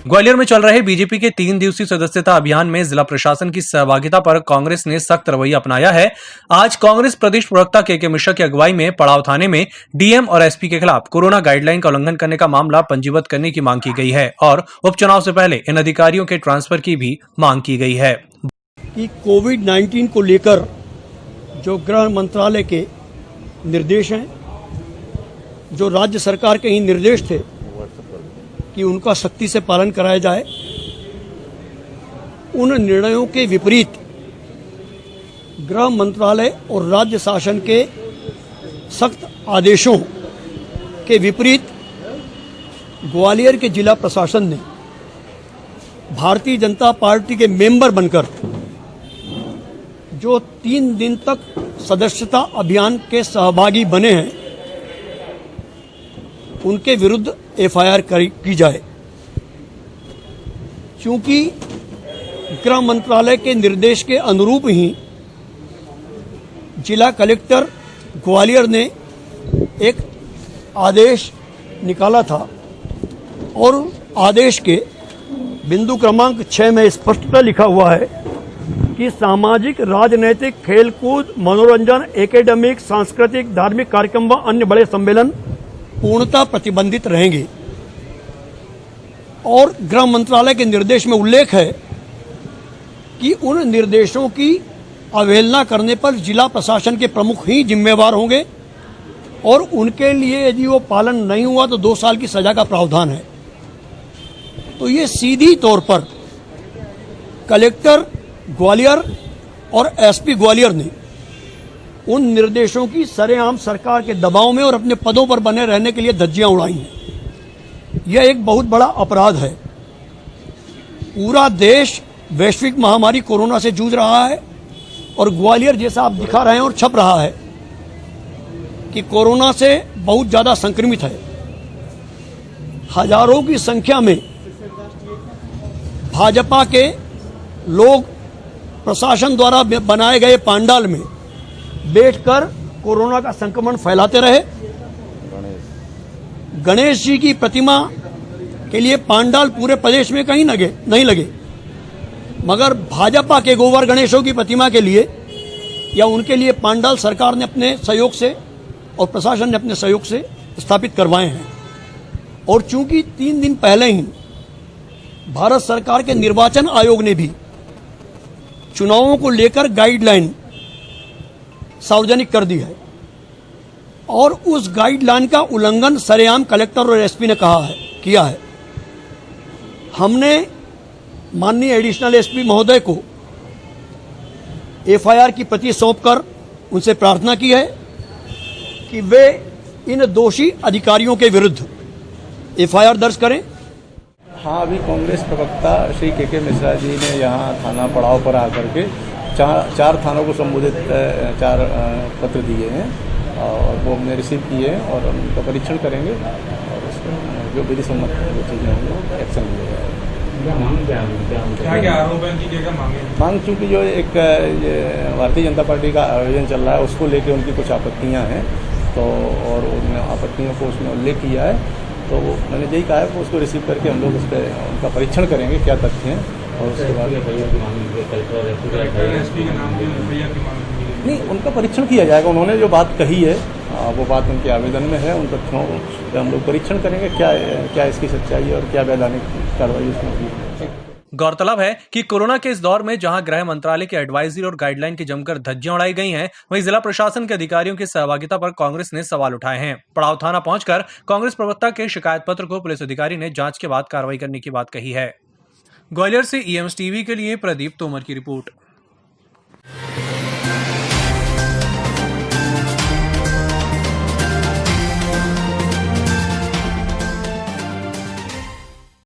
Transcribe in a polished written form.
ग्वालियर में चल रहे बीजेपी के 3 दिवसीय सदस्यता अभियान में जिला प्रशासन की सहभागिता पर कांग्रेस ने सख्त रवैया अपनाया है। आज कांग्रेस प्रदेश प्रवक्ता के मिश्रा की अगुवाई में पड़ाव थाने में डीएम और एसपी के खिलाफ कोरोना गाइडलाइन का उल्लंघन करने का मामला पंजीबद्ध करने की मांग की गई है और उपचुनाव से पहले इन अधिकारियों के ट्रांसफर की भी मांग की गई है। कि कोविड-19 को लेकर जो गृह मंत्रालय के निर्देश हैं, जो राज्य सरकार के ही निर्देश थे कि उनका सख्ती से पालन कराया जाए, उन निर्णयों के विपरीत गृह मंत्रालय और राज्य शासन के सख्त आदेशों के विपरीत ग्वालियर के जिला प्रशासन ने भारतीय जनता पार्टी के मेंबर बनकर जो 3 दिन तक सदस्यता अभियान के सहभागी बने हैं, उनके विरुद्ध एफआईआर की जाए। क्योंकि गृह मंत्रालय के निर्देश के अनुरूप ही जिला कलेक्टर ग्वालियर ने एक आदेश निकाला था और आदेश के बिंदु क्रमांक 6 में स्पष्टता लिखा हुआ है कि सामाजिक, राजनैतिक, खेलकूद, मनोरंजन, एकेडमिक, सांस्कृतिक, धार्मिक कार्यक्रम व अन्य बड़े सम्मेलन पूर्णतः प्रतिबंधित रहेंगे। और गृह मंत्रालय के निर्देश में उल्लेख है कि उन निर्देशों की अवहेलना करने पर जिला प्रशासन के प्रमुख ही जिम्मेवार होंगे और उनके लिए यदि वो पालन नहीं हुआ तो 2 साल की सजा का प्रावधान है। तो ये सीधी तौर पर कलेक्टर ग्वालियर और एसपी ग्वालियर ने उन निर्देशों की सरेआम सरकार के दबाव में और अपने पदों पर बने रहने के लिए धज्जियां उड़ाई हैं। यह एक बहुत बड़ा अपराध है। पूरा देश वैश्विक महामारी कोरोना से जूझ रहा है और ग्वालियर जैसा आप दिखा रहे हैं और छप रहा है कि कोरोना से बहुत ज्यादा संक्रमित है। हजारों की संख्या में भाजपा के लोग प्रशासन द्वारा बनाए गए पंडाल में बैठकर कोरोना का संक्रमण फैलाते रहे। गणेश जी की प्रतिमा के लिए पंडाल पूरे प्रदेश में कहीं नहीं लगे, मगर भाजपा के गोबर गणेशों की प्रतिमा के लिए या उनके लिए पंडाल सरकार ने अपने सहयोग से और प्रशासन ने अपने सहयोग से स्थापित करवाए हैं। और चूंकि 3 दिन पहले ही भारत सरकार के निर्वाचन आयोग ने भी चुनावों को लेकर गाइडलाइन सार्वजनिक कर दी है और उस गाइडलाइन का उल्लंघन सरेआम कलेक्टर और एसपी ने किया है। हमने माननीय एडिशनल एसपी महोदय को एफआईआर की प्रति सौंपकर उनसे प्रार्थना की है कि वे इन दोषी अधिकारियों के विरुद्ध एफआईआर दर्ज करें। हाँ, अभी कांग्रेस प्रवक्ता श्री के मिश्रा जी ने यहाँ थाना पड़ाव पर आकर के 4 थानों को संबोधित 4 पत्र दिए हैं और वो हमने रिसीव किए हैं और हम उनका परीक्षण करेंगे और उसमें जो विधि सम्मत जो चीज़ें होंगी एक्शन लिया जाएगा। क्या आरोप है कि मांग चूँकि जो एक भारतीय जनता पार्टी का आयोजन चल रहा है उसको लेकर उनकी कुछ आपत्तियाँ हैं, तो और उन आपत्तियों को उसमें उल्लेख किया है, तो मैंने यही कहा है कि उसको रिसीव करके हम लोग उस पर उनका परीक्षण करेंगे क्या तथ्य हैं और उसके बाद नहीं उनका परीक्षण किया जाएगा। उन्होंने जो बात कही है वो बात उनके आवेदन में है, उन तथ्यों पर हम लोग परीक्षण करेंगे क्या इसकी सच्चाई है और क्या वैधानिक कार्रवाई उसमें होगी। गौरतलब है कि कोरोना के इस दौर में जहां गृह मंत्रालय की एडवाइजरी और गाइडलाइन की जमकर धज्जियां उड़ाई गई हैं, वहीं जिला प्रशासन के अधिकारियों की सहभागिता पर कांग्रेस ने सवाल उठाए हैं। पड़ाव थाना पहुंचकर कांग्रेस प्रवक्ता के शिकायत पत्र को पुलिस अधिकारी ने जांच के बाद कार्रवाई करने की बात कही है। ग्वालियर से ईएमएस टीवी के लिए प्रदीप तोमर की रिपोर्ट।